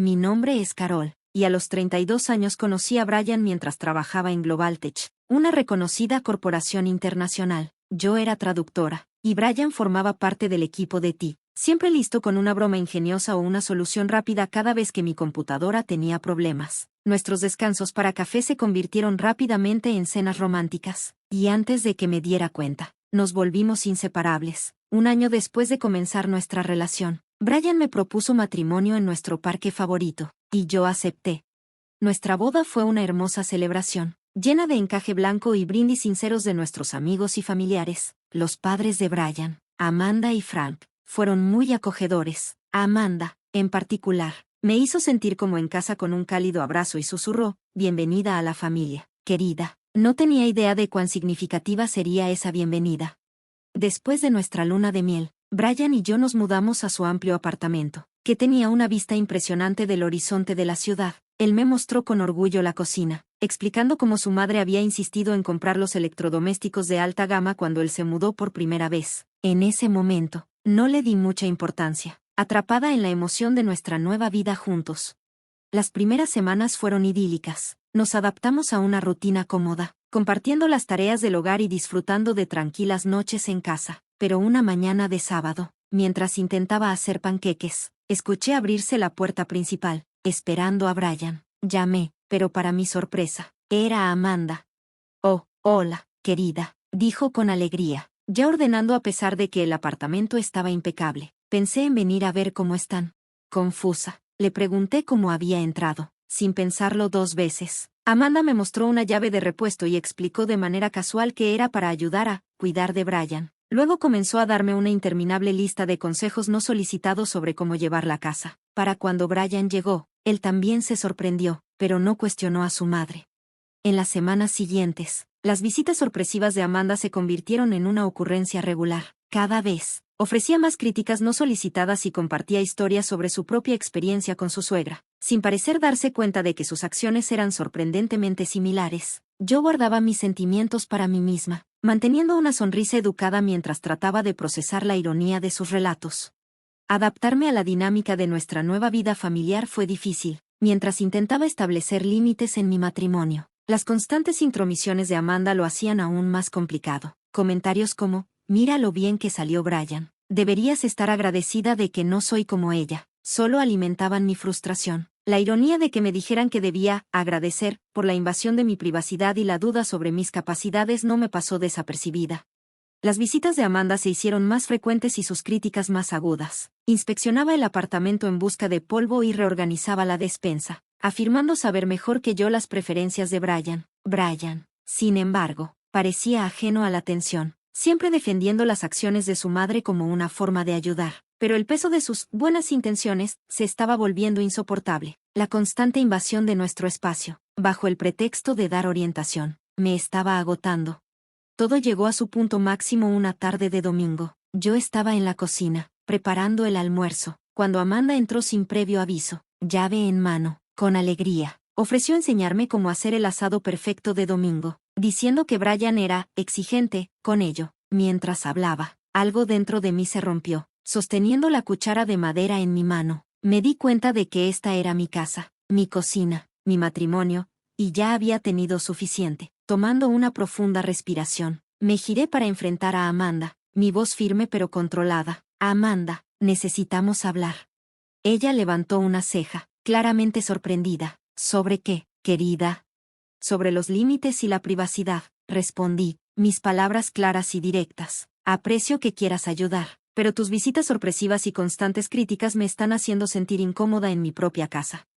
Mi nombre es Carol, y a los 32 años conocí a Brian mientras trabajaba en GlobalTech, una reconocida corporación internacional. Yo era traductora, y Brian formaba parte del equipo de TI, siempre listo con una broma ingeniosa o una solución rápida cada vez que mi computadora tenía problemas. Nuestros descansos para café se convirtieron rápidamente en cenas románticas, y antes de que me diera cuenta, nos volvimos inseparables. Un año después de comenzar nuestra relación, Brian me propuso matrimonio en nuestro parque favorito, y yo acepté. Nuestra boda fue una hermosa celebración, llena de encaje blanco y brindis sinceros de nuestros amigos y familiares. Los padres de Brian, Amanda y Frank, fueron muy acogedores. Amanda, en particular, me hizo sentir como en casa con un cálido abrazo y susurró: «Bienvenida a la familia, querida». No tenía idea de cuán significativa sería esa bienvenida. Después de nuestra luna de miel, Brian y yo nos mudamos a su amplio apartamento, que tenía una vista impresionante del horizonte de la ciudad. Él me mostró con orgullo la cocina, explicando cómo su madre había insistido en comprar los electrodomésticos de alta gama cuando él se mudó por primera vez. En ese momento, no le di mucha importancia, atrapada en la emoción de nuestra nueva vida juntos. Las primeras semanas fueron idílicas. Nos adaptamos a una rutina cómoda, compartiendo las tareas del hogar y disfrutando de tranquilas noches en casa. Pero una mañana de sábado, mientras intentaba hacer panqueques, escuché abrirse la puerta principal, esperando a Brian. Llamé, pero para mi sorpresa, era Amanda. «Oh, hola, querida», dijo con alegría, ya ordenando a pesar de que el apartamento estaba impecable. «Pensé en venir a ver cómo están». Confusa, le pregunté cómo había entrado, sin pensarlo dos veces. Amanda me mostró una llave de repuesto y explicó de manera casual que era para ayudar a cuidar de Brian. Luego comenzó a darme una interminable lista de consejos no solicitados sobre cómo llevar la casa. Para cuando Brian llegó, él también se sorprendió, pero no cuestionó a su madre. En las semanas siguientes, las visitas sorpresivas de Amanda se convirtieron en una ocurrencia regular. Cada vez, ofrecía más críticas no solicitadas y compartía historias sobre su propia experiencia con su suegra, sin parecer darse cuenta de que sus acciones eran sorprendentemente similares. Yo guardaba mis sentimientos para mí misma, manteniendo una sonrisa educada mientras trataba de procesar la ironía de sus relatos. Adaptarme a la dinámica de nuestra nueva vida familiar fue difícil, mientras intentaba establecer límites en mi matrimonio. Las constantes intromisiones de Amanda lo hacían aún más complicado. Comentarios como: «Mira lo bien que salió Brian. Deberías estar agradecida de que no soy como ella», solo alimentaban mi frustración. La ironía de que me dijeran que debía agradecer por la invasión de mi privacidad y la duda sobre mis capacidades no me pasó desapercibida. Las visitas de Amanda se hicieron más frecuentes y sus críticas más agudas. Inspeccionaba el apartamento en busca de polvo y reorganizaba la despensa, afirmando saber mejor que yo las preferencias de Brian. Brian, sin embargo, parecía ajeno a la atención, siempre defendiendo las acciones de su madre como una forma de ayudar. Pero el peso de sus buenas intenciones se estaba volviendo insoportable. La constante invasión de nuestro espacio, bajo el pretexto de dar orientación, me estaba agotando. Todo llegó a su punto máximo una tarde de domingo. Yo estaba en la cocina, preparando el almuerzo, cuando Amanda entró sin previo aviso, llave en mano, con alegría. Ofreció enseñarme cómo hacer el asado perfecto de domingo, diciendo que Brian era exigente con ello. Mientras hablaba, algo dentro de mí se rompió. Sosteniendo la cuchara de madera en mi mano, me di cuenta de que esta era mi casa, mi cocina, mi matrimonio, y ya había tenido suficiente. Tomando una profunda respiración, me giré para enfrentar a Amanda, mi voz firme pero controlada. «Amanda, necesitamos hablar». Ella levantó una ceja, claramente sorprendida. «¿Sobre qué, querida?» «Sobre los límites y la privacidad», respondí, mis palabras claras y directas. «Aprecio que quieras ayudar, pero tus visitas sorpresivas y constantes críticas me están haciendo sentir incómoda en mi propia casa».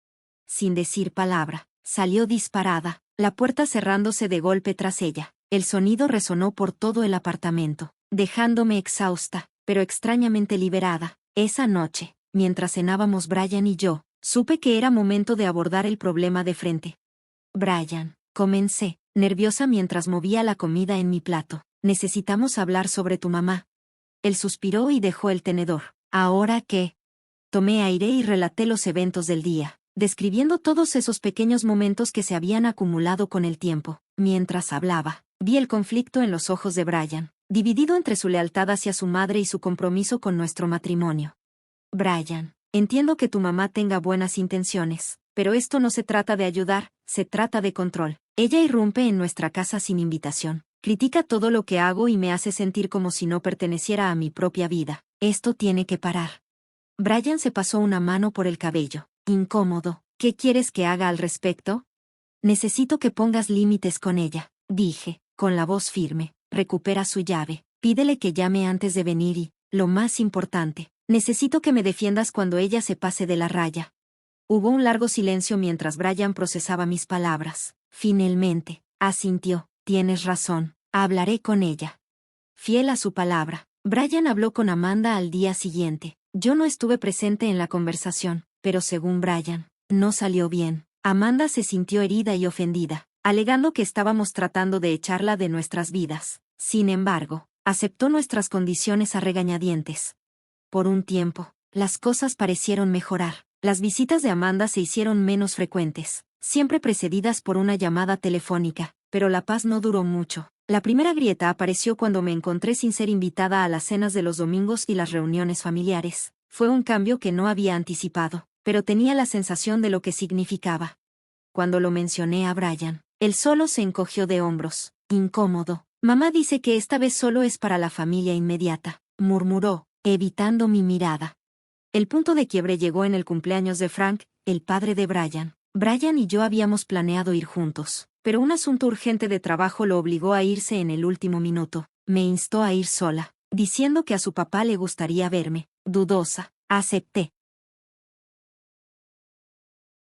Sin decir palabra, salió disparada, la puerta cerrándose de golpe tras ella. El sonido resonó por todo el apartamento, dejándome exhausta, pero extrañamente liberada. Esa noche, mientras cenábamos Brian y yo, supe que era momento de abordar el problema de frente. «Brian», comencé, nerviosa mientras movía la comida en mi plato, «necesitamos hablar sobre tu mamá». Él suspiró y dejó el tenedor. «¿Ahora qué?». Tomé aire y relaté los eventos del día, describiendo todos esos pequeños momentos que se habían acumulado con el tiempo. Mientras hablaba, vi el conflicto en los ojos de Brian, dividido entre su lealtad hacia su madre y su compromiso con nuestro matrimonio. «Brian, Entiendo que tu mamá tenga buenas intenciones, pero esto no se trata de ayudar, se trata de control. Ella irrumpe en nuestra casa sin invitación. Critica todo lo que hago y me hace sentir como si no perteneciera a mi propia vida. Esto tiene que parar. Brian se pasó una mano por el cabello. Incómodo. ¿Qué quieres que haga al respecto? Necesito que pongas límites con ella, dije, con la voz firme. Recupera su llave. Pídele que llame antes de venir y, lo más importante, necesito que me defiendas cuando ella se pase de la raya. Hubo un largo silencio mientras Brian procesaba mis palabras. Finalmente, asintió. Tienes razón, hablaré con ella. Fiel a su palabra, Brian habló con Amanda al día siguiente. Yo no estuve presente en la conversación, pero según Brian, no salió bien. Amanda se sintió herida y ofendida, alegando que estábamos tratando de echarla de nuestras vidas. Sin embargo, aceptó nuestras condiciones a regañadientes. Por un tiempo, las cosas parecieron mejorar. Las visitas de Amanda se hicieron menos frecuentes, siempre precedidas por una llamada telefónica, pero la paz no duró mucho. La primera grieta apareció cuando me encontré sin ser invitada a las cenas de los domingos y las reuniones familiares. Fue un cambio que no había anticipado, pero tenía la sensación de lo que significaba. Cuando lo mencioné a Brian, él solo se encogió de hombros, incómodo. Mamá dice que esta vez solo es para la familia inmediata, murmuró, evitando mi mirada. El punto de quiebre llegó en el cumpleaños de Frank, el padre de Brian. Brian y yo habíamos planeado ir juntos, pero un asunto urgente de trabajo lo obligó a irse en el último minuto. Me instó a ir sola, diciendo que a su papá le gustaría verme. Dudosa, acepté.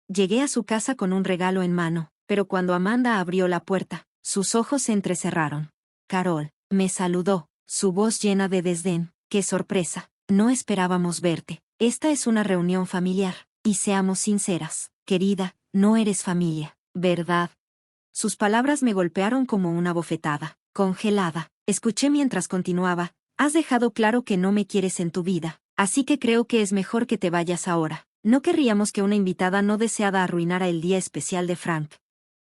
Llegué a su casa con un regalo en mano, pero cuando Amanda abrió la puerta, sus ojos se entrecerraron. Carol, me saludó, su voz llena de desdén. ¡Qué sorpresa! No esperábamos verte. Esta es una reunión familiar, y seamos sinceras, querida, no eres familia, ¿verdad? Sus palabras me golpearon como una bofetada. Congelada, escuché mientras continuaba, has dejado claro que no me quieres en tu vida, así que creo que es mejor que te vayas ahora. No querríamos que una invitada no deseada arruinara el día especial de Frank.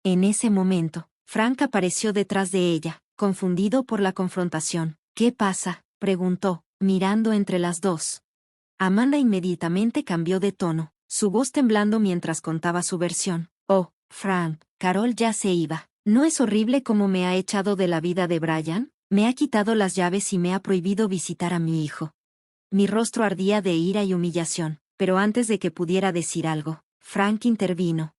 En ese momento, Frank apareció detrás de ella, confundido por la confrontación. ¿Qué pasa?, preguntó, mirando entre las dos. Amanda inmediatamente cambió de tono, su voz temblando mientras contaba su versión. Oh, Frank, Carol ya se iba. ¿No es horrible cómo me ha echado de la vida de Brian? Me ha quitado las llaves y me ha prohibido visitar a mi hijo. Mi rostro ardía de ira y humillación, pero antes de que pudiera decir algo, Frank intervino.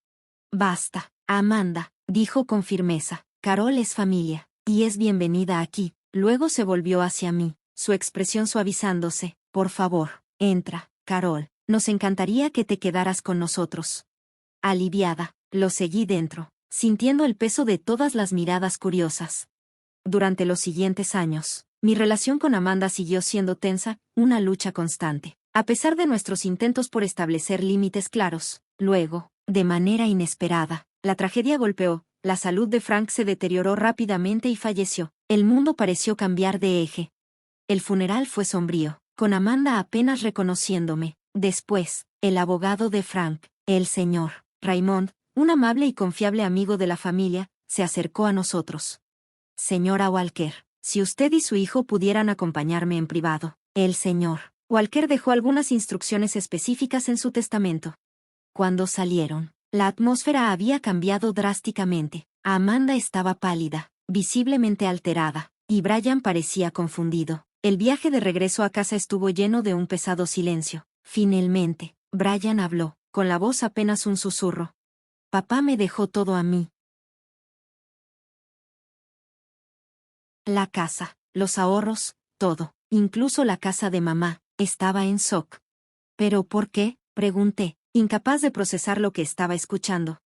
Basta, Amanda, dijo con firmeza. Carol es familia, y es bienvenida aquí. Luego se volvió hacia mí, su expresión suavizándose. Por favor, entra, Carol. Nos encantaría que te quedaras con nosotros. Aliviada, lo seguí dentro, sintiendo el peso de todas las miradas curiosas. Durante los siguientes años, mi relación con Amanda siguió siendo tensa, una lucha constante, a pesar de nuestros intentos por establecer límites claros. Luego, de manera inesperada, la tragedia golpeó, la salud de Frank se deterioró rápidamente y falleció. El mundo pareció cambiar de eje. El funeral fue sombrío, con Amanda apenas reconociéndome. Después, el abogado de Frank, el señor Raymond, un amable y confiable amigo de la familia, se acercó a nosotros. Señora Walker, si usted y su hijo pudieran acompañarme en privado. El señor Walker dejó algunas instrucciones específicas en su testamento. Cuando salieron, la atmósfera había cambiado drásticamente. Amanda estaba pálida, visiblemente alterada, y Brian parecía confundido. El viaje de regreso a casa estuvo lleno de un pesado silencio. Finalmente, Brian habló, con la voz apenas un susurro. Papá me dejó todo a mí. La casa, los ahorros, todo, incluso la casa de mamá, estaba en shock. ¿Pero por qué?, pregunté, incapaz de procesar lo que estaba escuchando.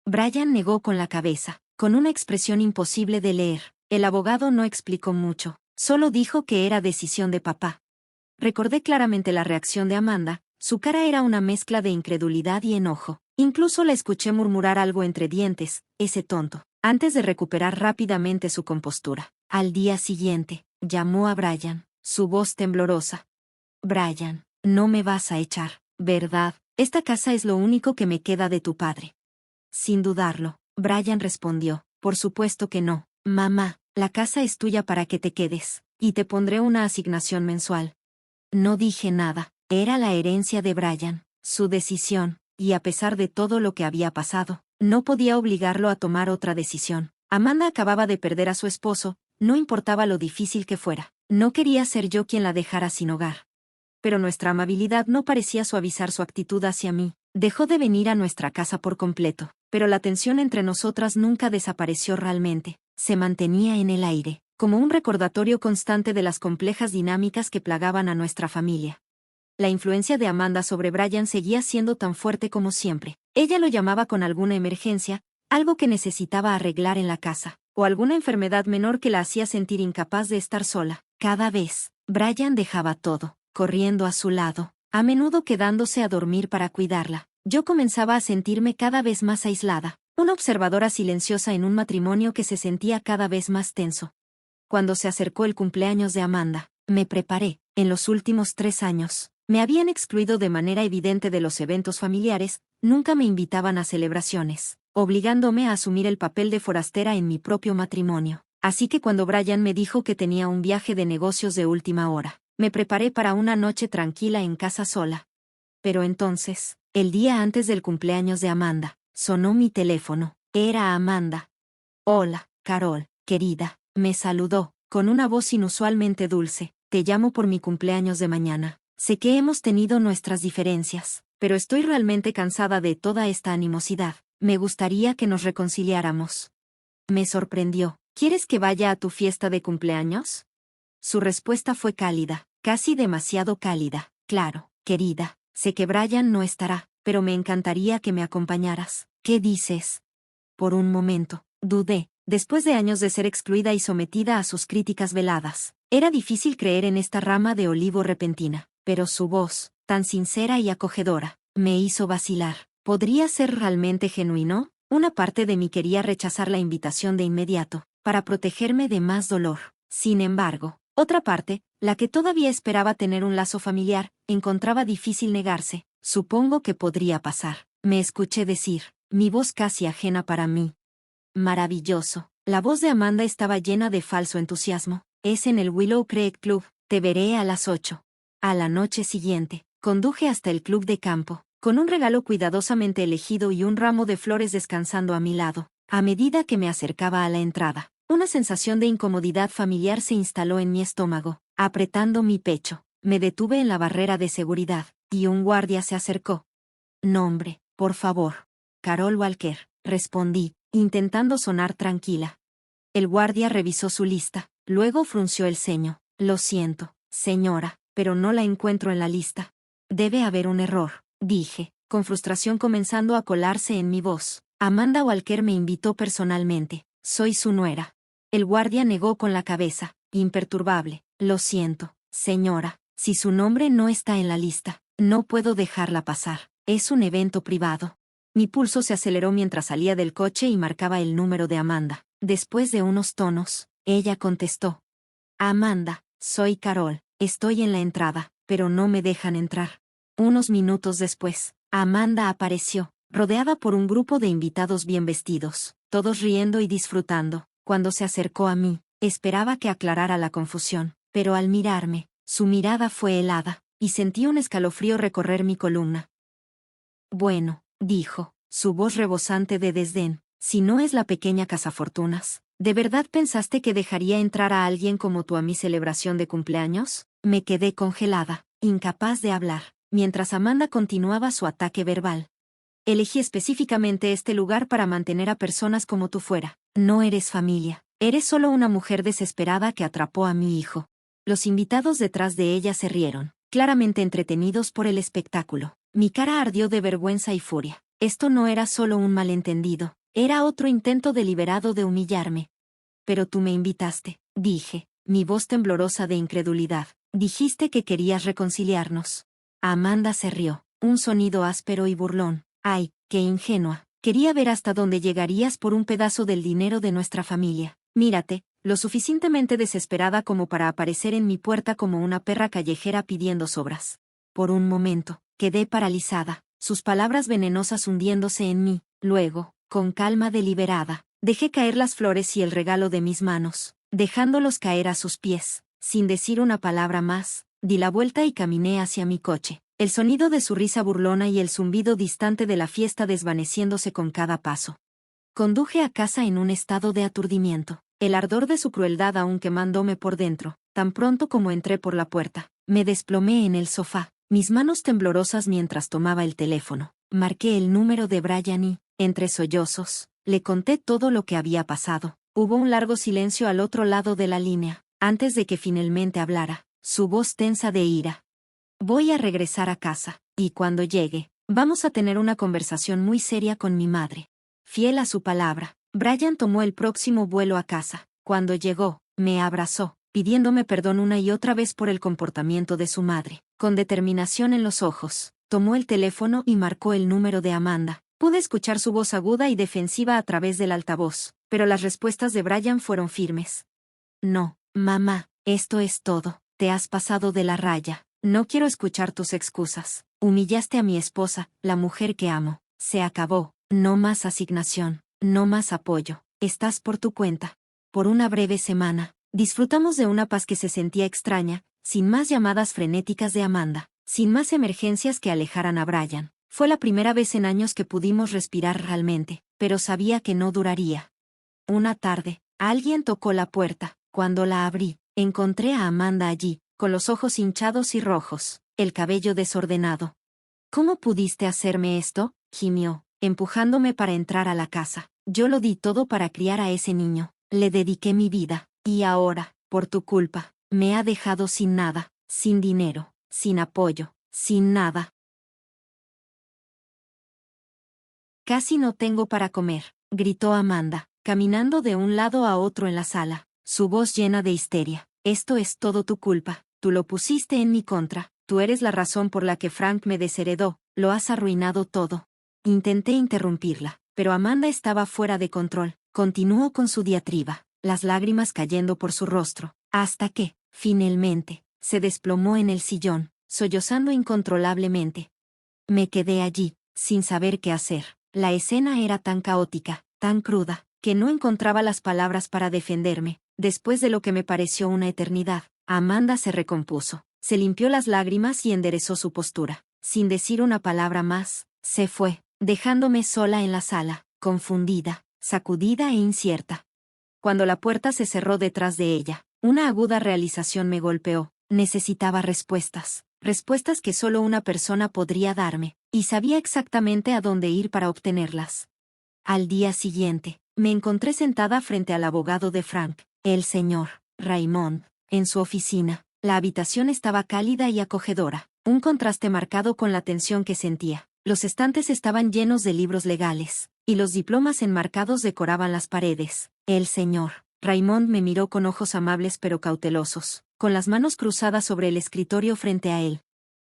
Brian negó con la cabeza, con una expresión imposible de leer. El abogado no explicó mucho, solo dijo que era decisión de papá. Recordé claramente la reacción de Amanda, su cara era una mezcla de incredulidad y enojo. Incluso la escuché murmurar algo entre dientes, ese tonto, antes de recuperar rápidamente su compostura. Al día siguiente, llamó a Brian, su voz temblorosa. Brian, no me vas a echar, ¿verdad? Esta casa es lo único que me queda de tu padre. Sin dudarlo, Brian respondió, por supuesto que no, mamá, la casa es tuya para que te quedes, y te pondré una asignación mensual. No dije nada, Era la herencia de Brian, su decisión, y a pesar de todo lo que había pasado, no podía obligarlo a tomar otra decisión. Amanda acababa de perder a su esposo, no importaba lo difícil que fuera. No quería ser yo quien la dejara sin hogar. Pero nuestra amabilidad no parecía suavizar su actitud hacia mí. Dejó de venir a nuestra casa por completo, pero la tensión entre nosotras nunca desapareció realmente. Se mantenía en el aire, como un recordatorio constante de las complejas dinámicas que plagaban a nuestra familia. La influencia de Amanda sobre Brian seguía siendo tan fuerte como siempre. Ella lo llamaba con alguna emergencia, algo que necesitaba arreglar en la casa, o alguna enfermedad menor que la hacía sentir incapaz de estar sola. Cada vez, Brian dejaba todo, corriendo a su lado, a menudo quedándose a dormir para cuidarla. Yo comenzaba a sentirme cada vez más aislada, una observadora silenciosa en un matrimonio que se sentía cada vez más tenso. Cuando se acercó el cumpleaños de Amanda, me preparé. En los últimos 3 años, me habían excluido de manera evidente de los eventos familiares, nunca me invitaban a celebraciones, obligándome a asumir el papel de forastera en mi propio matrimonio. Así que cuando Brian me dijo que tenía un viaje de negocios de última hora, me preparé para una noche tranquila en casa sola. Pero entonces, el día antes del cumpleaños de Amanda, sonó mi teléfono. Era Amanda. Hola, Carol, querida, me saludó, con una voz inusualmente dulce. Te llamo por mi cumpleaños de mañana. Sé que hemos tenido nuestras diferencias, pero estoy realmente cansada de toda esta animosidad. Me gustaría que nos reconciliáramos. Me sorprendió. ¿Quieres que vaya a tu fiesta de cumpleaños? Su respuesta fue cálida, casi demasiado cálida. Claro, querida, sé que Brian no estará, pero me encantaría que me acompañaras. ¿Qué dices? Por un momento, dudé. Después de años de ser excluida y sometida a sus críticas veladas, era difícil creer en esta rama de olivo repentina, pero su voz, tan sincera y acogedora, me hizo vacilar. ¿Podría ser realmente genuino? Una parte de mí quería rechazar la invitación de inmediato, para protegerme de más dolor. Sin embargo, otra parte, la que todavía esperaba tener un lazo familiar, encontraba difícil negarse. Supongo que podría pasar. Me escuché decir, mi voz casi ajena para mí. Maravilloso. La voz de Amanda estaba llena de falso entusiasmo. Es en el Willow Creek Club. Te veré a las 8. A la noche siguiente, conduje hasta el club de campo, con un regalo cuidadosamente elegido y un ramo de flores descansando a mi lado. A medida que me acercaba a la entrada, una sensación de incomodidad familiar se instaló en mi estómago, apretando mi pecho. Me detuve en la barrera de seguridad, y un guardia se acercó. Nombre, por favor. Carol Walker, respondí, intentando sonar tranquila. El guardia revisó su lista, luego frunció el ceño. Lo siento, señora, pero no la encuentro en la lista. Debe haber un error, dije, con frustración comenzando a colarse en mi voz. Amanda Walker me invitó personalmente. Soy su nuera. El guardia negó con la cabeza, imperturbable. Lo siento, señora, si su nombre no está en la lista, no puedo dejarla pasar. Es un evento privado. Mi pulso se aceleró mientras salía del coche y marcaba el número de Amanda. Después de unos tonos, ella contestó. Amanda, soy Carol, estoy en la entrada, pero no me dejan entrar. Unos minutos después, Amanda apareció, rodeada por un grupo de invitados bien vestidos, todos riendo y disfrutando. Cuando se acercó a mí, esperaba que aclarara la confusión, pero al mirarme, su mirada fue helada, y sentí un escalofrío recorrer mi columna. Bueno, dijo, su voz rebosante de desdén, si no es la pequeña cazafortunas, ¿de verdad pensaste que dejaría entrar a alguien como tú a mi celebración de cumpleaños? Me quedé congelada, incapaz de hablar, mientras Amanda continuaba su ataque verbal. Elegí específicamente este lugar para mantener a personas como tú fuera. No eres familia, eres solo una mujer desesperada que atrapó a mi hijo. Los invitados detrás de ella se rieron, claramente entretenidos por el espectáculo. Mi cara ardió de vergüenza y furia. Esto no era solo un malentendido, era otro intento deliberado de humillarme. Pero tú me invitaste, dije, mi voz temblorosa de incredulidad. Dijiste que querías reconciliarnos. Amanda se rió, un sonido áspero y burlón. Ay, qué ingenua. Quería ver hasta dónde llegarías por un pedazo del dinero de nuestra familia. Mírate, lo suficientemente desesperada como para aparecer en mi puerta como una perra callejera pidiendo sobras. Por un momento, quedé paralizada, sus palabras venenosas hundiéndose en mí. Luego, con calma deliberada, dejé caer las flores y el regalo de mis manos, dejándolos caer a sus pies. Sin decir una palabra más, di la vuelta y caminé hacia mi coche. el sonido de su risa burlona y el zumbido distante de la fiesta desvaneciéndose con cada paso. Conduje a casa en un estado de aturdimiento. El ardor de su crueldad aún quemándome por dentro. Tan pronto como entré por la puerta, me desplomé en el sofá, mis manos temblorosas mientras tomaba el teléfono. Marqué el número de Brian y, entre sollozos, le conté todo lo que había pasado. Hubo un largo silencio al otro lado de la línea, antes de que finalmente hablara, su voz tensa de ira. Voy a regresar a casa, y cuando llegue, vamos a tener una conversación muy seria con mi madre. Fiel a su palabra, Brian tomó el próximo vuelo a casa. Cuando llegó, me abrazó, pidiéndome perdón una y otra vez por el comportamiento de su madre. Con determinación en los ojos, tomó el teléfono y marcó el número de Amanda. Pude escuchar su voz aguda y defensiva a través del altavoz, pero las respuestas de Brian fueron firmes. No, mamá, esto es todo, te has pasado de la raya, no quiero escuchar tus excusas, humillaste a mi esposa, la mujer que amo, se acabó, no más asignación, no más apoyo, estás por tu cuenta. Por una breve semana, disfrutamos de una paz que se sentía extraña, sin más llamadas frenéticas de Amanda, sin más emergencias que alejaran a Brian. Fue la primera vez en años que pudimos respirar realmente, pero sabía que no duraría. Una tarde, alguien tocó la puerta. Cuando la abrí, encontré a Amanda allí, con los ojos hinchados y rojos, el cabello desordenado. ¿Cómo pudiste hacerme esto?, gimió, empujándome para entrar a la casa. Yo lo di todo para criar a ese niño, le dediqué mi vida, y ahora, por tu culpa, me ha dejado sin nada, sin dinero, sin apoyo, sin nada. Casi no tengo para comer, gritó Amanda, caminando de un lado a otro en la sala, su voz llena de histeria. Esto es todo tu culpa, tú lo pusiste en mi contra, tú eres la razón por la que Frank me desheredó, lo has arruinado todo. Intenté interrumpirla, pero Amanda estaba fuera de control, continuó con su diatriba, las lágrimas cayendo por su rostro, hasta que, finalmente, se desplomó en el sillón, sollozando incontrolablemente. Me quedé allí, sin saber qué hacer. La escena era tan caótica, tan cruda, que no encontraba las palabras para defenderme. Después de lo que me pareció una eternidad, Amanda se recompuso, se limpió las lágrimas y enderezó su postura. Sin decir una palabra más, se fue, dejándome sola en la sala, confundida, sacudida e incierta. Cuando la puerta se cerró detrás de ella, una aguda realización me golpeó. Necesitaba respuestas, respuestas que solo una persona podría darme, y sabía exactamente a dónde ir para obtenerlas. Al día siguiente, me encontré sentada frente al abogado de Frank, el señor Raymond, en su oficina. La habitación estaba cálida y acogedora, un contraste marcado con la tensión que sentía. Los estantes estaban llenos de libros legales, y los diplomas enmarcados decoraban las paredes. El señor Raymond me miró con ojos amables pero cautelosos, con las manos cruzadas sobre el escritorio frente a él.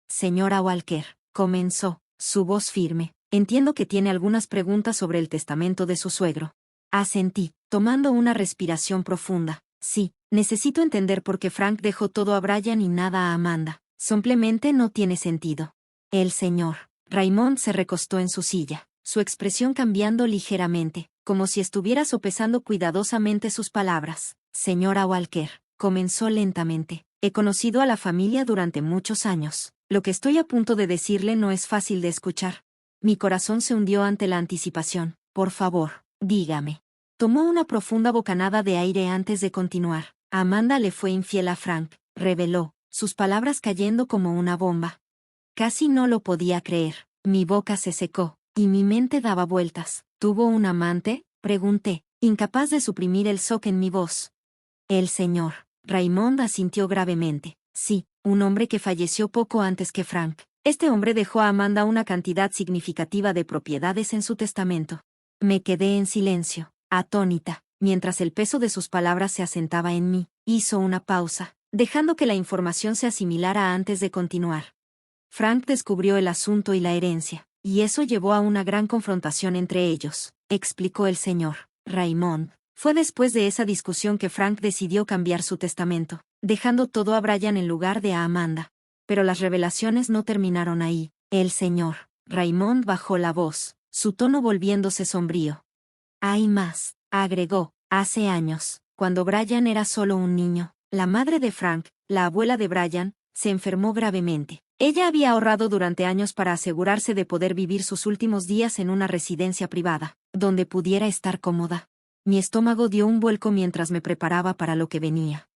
Señora Walker, comenzó, su voz firme, entiendo que tiene algunas preguntas sobre el testamento de su suegro. Asentí, tomando una respiración profunda. Sí, necesito entender por qué Frank dejó todo a Brian y nada a Amanda. Simplemente no tiene sentido. El señor Raymond se recostó en su silla, su expresión cambiando ligeramente, como si estuviera sopesando cuidadosamente sus palabras. Señora Walker, comenzó lentamente, he conocido a la familia durante muchos años. Lo que estoy a punto de decirle no es fácil de escuchar. Mi corazón se hundió ante la anticipación. Por favor, dígame. Tomó una profunda bocanada de aire antes de continuar. Amanda le fue infiel a Frank, reveló, sus palabras cayendo como una bomba. Casi no lo podía creer. Mi boca se secó, y mi mente daba vueltas. ¿Tuvo un amante?, pregunté, incapaz de suprimir el shock en mi voz. El señor Raymond asintió gravemente. Sí, un hombre que falleció poco antes que Frank. Este hombre dejó a Amanda una cantidad significativa de propiedades en su testamento. Me quedé en silencio, atónita, mientras el peso de sus palabras se asentaba en mí. Hizo una pausa, dejando que la información se asimilara antes de continuar. Frank descubrió el asunto y la herencia, y eso llevó a una gran confrontación entre ellos, explicó el señor Raymond. Fue después de esa discusión que Frank decidió cambiar su testamento, dejando todo a Brian en lugar de a Amanda. Pero las revelaciones no terminaron ahí. El señor Raymond bajó la voz, su tono volviéndose sombrío. Hay más, agregó, hace años, cuando Brian era solo un niño, la madre de Frank, la abuela de Brian, se enfermó gravemente. Ella había ahorrado durante años para asegurarse de poder vivir sus últimos días en una residencia privada, donde pudiera estar cómoda. Mi estómago dio un vuelco mientras me preparaba para lo que venía.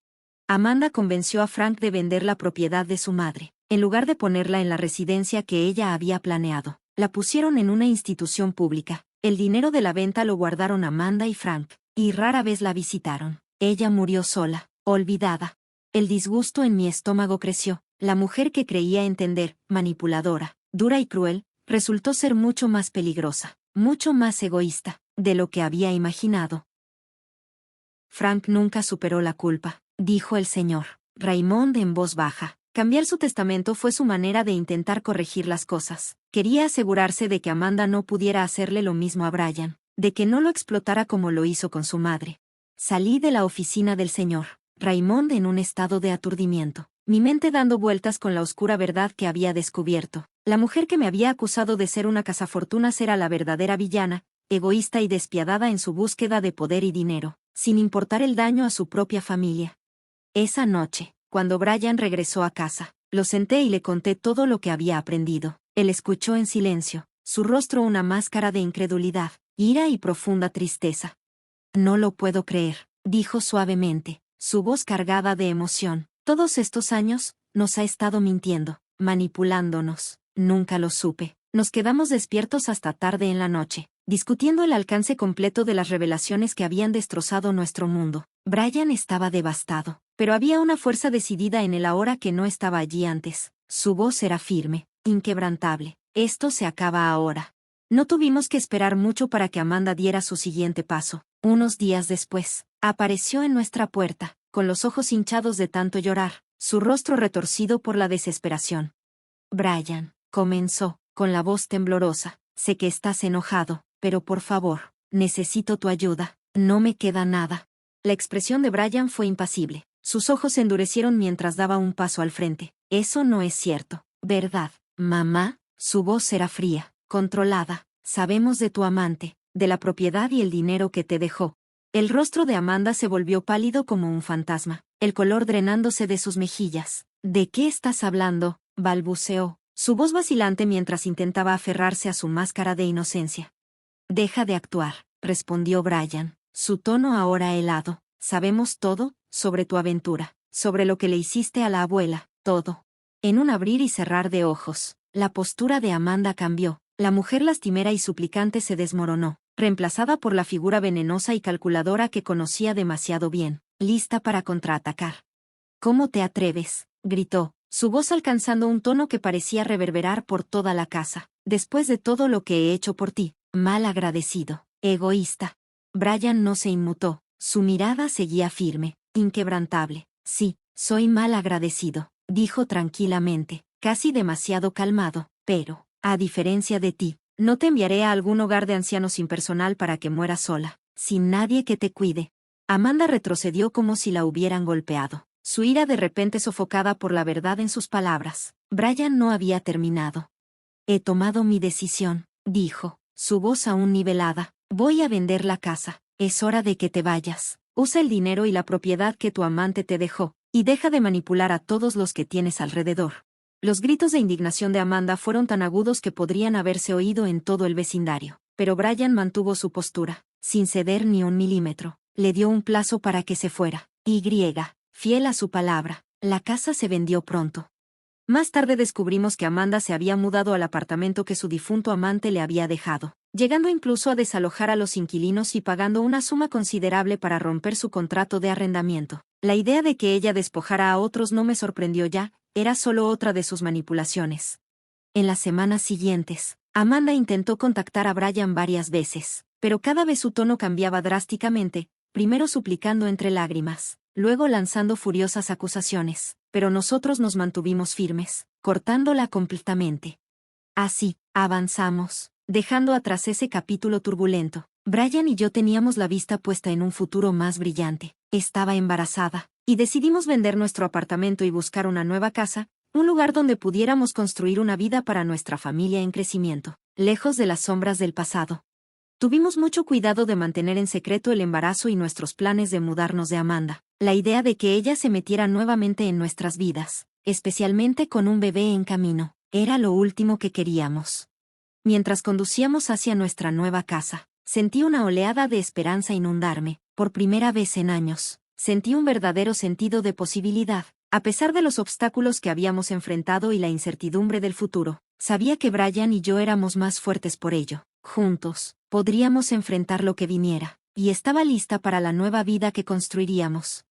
Amanda convenció a Frank de vender la propiedad de su madre. En lugar de ponerla en la residencia que ella había planeado, la pusieron en una institución pública. El dinero de la venta lo guardaron Amanda y Frank, y rara vez la visitaron. Ella murió sola, olvidada. El disgusto en mi estómago creció. La mujer que creía entender, manipuladora, dura y cruel, resultó ser mucho más peligrosa, mucho más egoísta, de lo que había imaginado. Frank nunca superó la culpa, dijo el señor Raymond en voz baja. Cambiar su testamento fue su manera de intentar corregir las cosas. Quería asegurarse de que Amanda no pudiera hacerle lo mismo a Brian, de que no lo explotara como lo hizo con su madre. Salí de la oficina del señor Raymond en un estado de aturdimiento, mi mente dando vueltas con la oscura verdad que había descubierto. La mujer que me había acusado de ser una cazafortunas era la verdadera villana, egoísta y despiadada en su búsqueda de poder y dinero, sin importar el daño a su propia familia. Esa noche, cuando Brian regresó a casa, lo senté y le conté todo lo que había aprendido. Él escuchó en silencio, su rostro una máscara de incredulidad, ira y profunda tristeza. No lo puedo creer, dijo suavemente, su voz cargada de emoción. Todos estos años, nos ha estado mintiendo, manipulándonos. Nunca lo supe. Nos quedamos despiertos hasta tarde en la noche, discutiendo el alcance completo de las revelaciones que habían destrozado nuestro mundo. Brian estaba devastado, pero había una fuerza decidida en él ahora que no estaba allí antes. Su voz era firme, inquebrantable. Esto se acaba ahora. No tuvimos que esperar mucho para que Amanda diera su siguiente paso. Unos días después, apareció en nuestra puerta, con los ojos hinchados de tanto llorar, su rostro retorcido por la desesperación. Brian, comenzó, con la voz temblorosa, sé que estás enojado, pero por favor, necesito tu ayuda, no me queda nada. La expresión de Brian fue impasible, sus ojos se endurecieron mientras daba un paso al frente. Eso no es cierto, ¿verdad, mamá? Su voz era fría, controlada. Sabemos de tu amante, de la propiedad y el dinero que te dejó. El rostro de Amanda se volvió pálido como un fantasma, el color drenándose de sus mejillas. ¿De qué estás hablando?, balbuceó, su voz vacilante mientras intentaba aferrarse a su máscara de inocencia. Deja de actuar, respondió Brian, su tono ahora helado. Sabemos todo, sobre tu aventura, sobre lo que le hiciste a la abuela, todo. En un abrir y cerrar de ojos, la postura de Amanda cambió. La mujer lastimera y suplicante se desmoronó, reemplazada por la figura venenosa y calculadora que conocía demasiado bien, lista para contraatacar. ¿Cómo te atreves?, gritó, su voz alcanzando un tono que parecía reverberar por toda la casa. Después de todo lo que he hecho por ti, mal agradecido, egoísta. Brian no se inmutó, su mirada seguía firme, inquebrantable. Sí, soy mal agradecido, dijo tranquilamente, casi demasiado calmado, pero, a diferencia de ti, no te enviaré a algún hogar de ancianos impersonal para que mueras sola, sin nadie que te cuide. Amanda retrocedió como si la hubieran golpeado, su ira de repente sofocada por la verdad en sus palabras. Brian no había terminado. He tomado mi decisión, dijo, su voz aún nivelada. Voy a vender la casa. Es hora de que te vayas. Usa el dinero y la propiedad que tu amante te dejó, y deja de manipular a todos los que tienes alrededor. Los gritos de indignación de Amanda fueron tan agudos que podrían haberse oído en todo el vecindario, pero Brian mantuvo su postura, sin ceder ni un milímetro. Le dio un plazo para que se fuera. Fiel a su palabra, la casa se vendió pronto. Más tarde descubrimos que Amanda se había mudado al apartamento que su difunto amante le había dejado, llegando incluso a desalojar a los inquilinos y pagando una suma considerable para romper su contrato de arrendamiento. La idea de que ella despojara a otros no me sorprendió ya, era solo otra de sus manipulaciones. En las semanas siguientes, Amanda intentó contactar a Brian varias veces, pero cada vez su tono cambiaba drásticamente, primero suplicando entre lágrimas, luego lanzando furiosas acusaciones, pero nosotros nos mantuvimos firmes, cortándola completamente. Así, avanzamos, dejando atrás ese capítulo turbulento. Brian y yo teníamos la vista puesta en un futuro más brillante. Estaba embarazada, y decidimos vender nuestro apartamento y buscar una nueva casa, un lugar donde pudiéramos construir una vida para nuestra familia en crecimiento, lejos de las sombras del pasado. Tuvimos mucho cuidado de mantener en secreto el embarazo y nuestros planes de mudarnos de Amanda. La idea de que ella se metiera nuevamente en nuestras vidas especialmente con un bebé en camino. Era lo último que queríamos. Mientras conducíamos hacia nuestra nueva casa, sentí una oleada de esperanza inundarme. Por primera vez en años, sentí un verdadero sentido de posibilidad. A pesar de los obstáculos que habíamos enfrentado y la incertidumbre del futuro, sabía que Brian y yo éramos más fuertes por ello. Juntos, podríamos enfrentar lo que viniera, y estaba lista para la nueva vida que construiríamos.